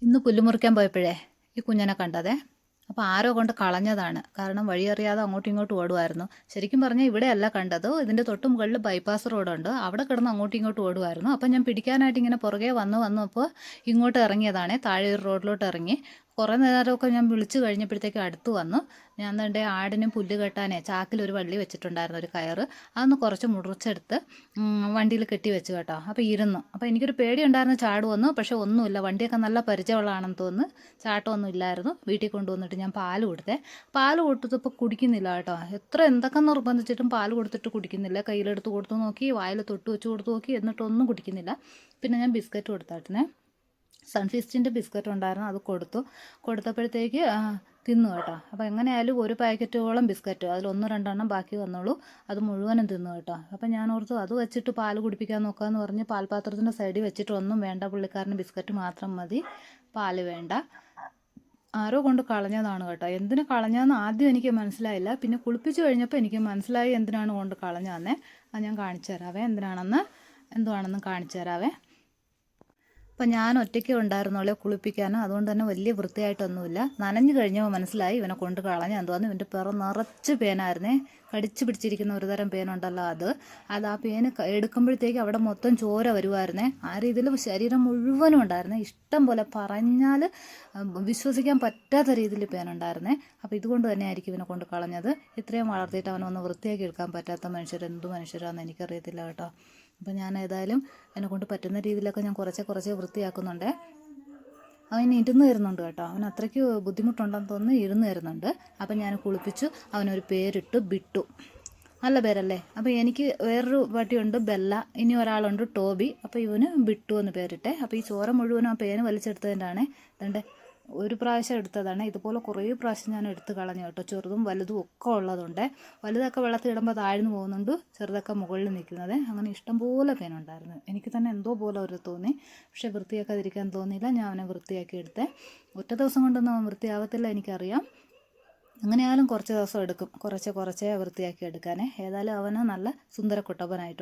ഇന്ന് പുല്ല് മുറിക്കാൻ പോയപ്പോഴേ ഈ കുഞ്ഞിനെ കണ്ടതേ. അപ്പോൾ ആരോ കൊണ്ട് കളഞ്ഞതാണ്. കാരണം വഴിയറിയാതെ അങ്ങോട്ടും ഇങ്ങോട്ടും ഓടുമായിരുന്നു. ശരിക്കും പറഞ്ഞാൽ ഇവിടെയല്ല കണ്ടത്, ഇതിൻ്റെ തൊട്ട് മുകളിൽ ബൈപ്പാസ് റോഡുണ്ട്, അവിടെ കിടന്ന് അങ്ങോട്ടും ഇങ്ങോട്ടും ഓടുമായിരുന്നു. അപ്പം ഞാൻ പിടിക്കാനായിട്ട് ഇങ്ങനെ പുറകെ വന്നപ്പോൾ ഇങ്ങോട്ട് ഇറങ്ങിയതാണേ, താഴെ ഒരു റോഡിലോട്ട് ഇറങ്ങി. കുറേ നേരമൊക്കെ ഞാൻ വിളിച്ചു കഴിഞ്ഞപ്പോഴത്തേക്ക് അടുത്ത് വന്നു. ഞാൻ തന്നെ ആടിനും പുല്ല് കെട്ടാനേ ചാക്കിലൊരു വള്ളി വെച്ചിട്ടുണ്ടായിരുന്നു, ഒരു കയറ്. അതൊന്ന് കുറച്ച് മുറിച്ചെടുത്ത് വണ്ടിയിൽ കെട്ടി വെച്ചു കേട്ടോ. അപ്പോൾ ഇരുന്നു. അപ്പോൾ എനിക്കൊരു പേടിയുണ്ടായിരുന്നു ചാടുമെന്ന്, പക്ഷേ ഒന്നുമില്ല. വണ്ടിയൊക്കെ നല്ല പരിചയമുള്ളതാണെന്ന് തോന്നുന്നു. ചാട്ടമൊന്നും ഇല്ലായിരുന്നു. വീട്ടിൽ കൊണ്ടുവന്നിട്ട് ഞാൻ പാല് കൊടുത്തേ. പാല് കൊടുത്തപ്പോൾ കുടിക്കുന്നില്ല കേട്ടോ. എന്തൊക്കെ നിർബന്ധിച്ചിട്ടും പാല് കൊടുത്തിട്ട് കുടിക്കുന്നില്ല. കയ്യിലെടുത്ത് കൊടുത്തു നോക്കി, വായിൽ തൊട്ട് വെച്ച് കൊടുത്തു നോക്കി, എന്നിട്ടൊന്നും കുടിക്കുന്നില്ല. പിന്നെ ഞാൻ ബിസ്ക്കറ്റ് കൊടുത്താട്ടിനെ. സൺഫീസ്റ്റിൻ്റെ ബിസ്ക്കറ്റ് ഉണ്ടായിരുന്നു, അത് കൊടുത്തപ്പോഴത്തേക്ക് തിന്നു കേട്ടോ. അപ്പോൾ എങ്ങനെയായാലും ഒരു പാക്കറ്റോളം ബിസ്ക്കറ്റ്, അതിലൊന്നോ രണ്ടെണ്ണം ബാക്കി വന്നോളൂ, അത് മുഴുവനും തിന്നു കേട്ടോ. അപ്പം ഞാൻ ഓർത്തു അത് വെച്ചിട്ട് പാല് കുടിപ്പിക്കാൻ നോക്കാമെന്ന് പറഞ്ഞ് പാൽപാത്രത്തിൻ്റെ സൈഡിൽ വെച്ചിട്ട് ഒന്നും വേണ്ട, പുള്ളിക്കാരന് ബിസ്ക്കറ്റ് മാത്രം മതി, പാല് വേണ്ട. ആരോ കൊണ്ട് കളഞ്ഞതാണ് കേട്ടോ. എന്തിനു കളഞ്ഞതെന്ന് ആദ്യം എനിക്ക് മനസ്സിലായില്ല. പിന്നെ കുളിപ്പിച്ച് കഴിഞ്ഞപ്പോൾ എനിക്ക് മനസ്സിലായി എന്തിനാണ് കൊണ്ട് കളഞ്ഞതെന്നേ. അത് ഞാൻ കാണിച്ചു തരാവേ, എന്തുവാണെന്ന് കാണിച്ചു തരാവേ. അപ്പം ഞാൻ ഒറ്റയ്ക്ക് ഉണ്ടായിരുന്നോളെ കുളിപ്പിക്കാനും, അതുകൊണ്ട് തന്നെ വലിയ വൃത്തിയായിട്ടൊന്നുമില്ല. നനഞ്ഞു കഴിഞ്ഞപ്പോൾ മനസ്സിലായി ഇവനെ കൊണ്ട് കളഞ്ഞ എന്തുവാന്ന്. ഇവൻ്റെ പിറ നിറച്ച് പേനായിരുന്നേ, കടിച്ചു പിടിച്ചിരിക്കുന്ന ഒരു തരം പേനുണ്ടല്ലോ, അത് ആ പേന് എടുക്കുമ്പോഴത്തേക്ക് അവിടെ മൊത്തം ചോര വരുമായിരുന്നേ. ആ രീതിയിൽ ശരീരം മുഴുവനും ഉണ്ടായിരുന്നേ, ഇഷ്ടം പോലെ, പറഞ്ഞാൽ വിശ്വസിക്കാൻ പറ്റാത്ത രീതിയിൽ പേനുണ്ടായിരുന്നേ. അപ്പോൾ ഇതുകൊണ്ട് തന്നെ ആയിരിക്കും ഇവനെ കൊണ്ട് കളഞ്ഞത്. ഇത്രയും വളർത്തിയിട്ട് അവനൊന്ന് വൃത്തിയാക്കി എടുക്കാൻ പറ്റാത്ത എന്ത് മനുഷ്യരാണെന്ന് എനിക്കറിയത്തില്ല കേട്ടോ. അപ്പോൾ ഞാൻ ഏതായാലും എന്നെക്കൊണ്ട് പറ്റുന്ന രീതിയിലൊക്കെ ഞാൻ കുറച്ച് വൃത്തിയാക്കുന്നുണ്ട്. അവൻ ഇരുന്ന് തരുന്നുണ്ട് കേട്ടോ. അവൻ അത്രയ്ക്ക് ബുദ്ധിമുട്ടുണ്ടെന്ന് തോന്നുന്നു, ഇരുന്ന് തരുന്നുണ്ട്. അപ്പം ഞാൻ കുളിപ്പിച്ചു, അവനൊരു പേരിട്ടു, ബിട്ടു. നല്ല പേരല്ലേ. അപ്പോൾ എനിക്ക് വേറൊരു പട്ടിയുണ്ട്, ബെല്ല. ഇനി ഒരാളുണ്ട്, ടോബി. അപ്പോൾ ഇവന് ബിട്ടു എന്ന് പേരിട്ടെ. അപ്പോൾ ഈ ചോര മുഴുവനും ആ പേന് വലിച്ചെടുത്തതിൻ്റെയാണ്. അതുകൊണ്ട് ഒരു പ്രാവശ്യം എടുത്തതാണ്, ഇതുപോലെ കുറേ പ്രാവശ്യം ഞാൻ എടുത്ത് കളഞ്ഞു കേട്ടോ. ചെറുതും വലുതും ഒക്കെ ഉള്ളതുണ്ട്. വലുതൊക്കെ വെള്ളത്തിൽ ഇടുമ്പോൾ താഴ്ന്നു പോകുന്നുണ്ട്, ചെറുതൊക്കെ മുകളിൽ നിൽക്കുന്നത്. അങ്ങനെ ഇഷ്ടംപോലെ പേനുണ്ടായിരുന്നു. എനിക്ക് തന്നെ എന്തോ പോലെ ഒരു തോന്നി, പക്ഷേ വൃത്തിയാക്കാതിരിക്കാൻ തോന്നിയില്ല. ഞാൻ അവനെ വൃത്തിയാക്കി എടുത്തേ. ഒറ്റ ദിവസം കൊണ്ടൊന്നും അവൻ വൃത്തിയാകത്തില്ല, എനിക്കറിയാം. എങ്ങനെയായാലും കുറച്ച് ദിവസം എടുക്കും, കുറച്ചേ വൃത്തിയാക്കി എടുക്കാനേ. ഏതായാലും അവന് നല്ല സുന്ദര കുട്ടപ്പനായിട്ടുണ്ട്.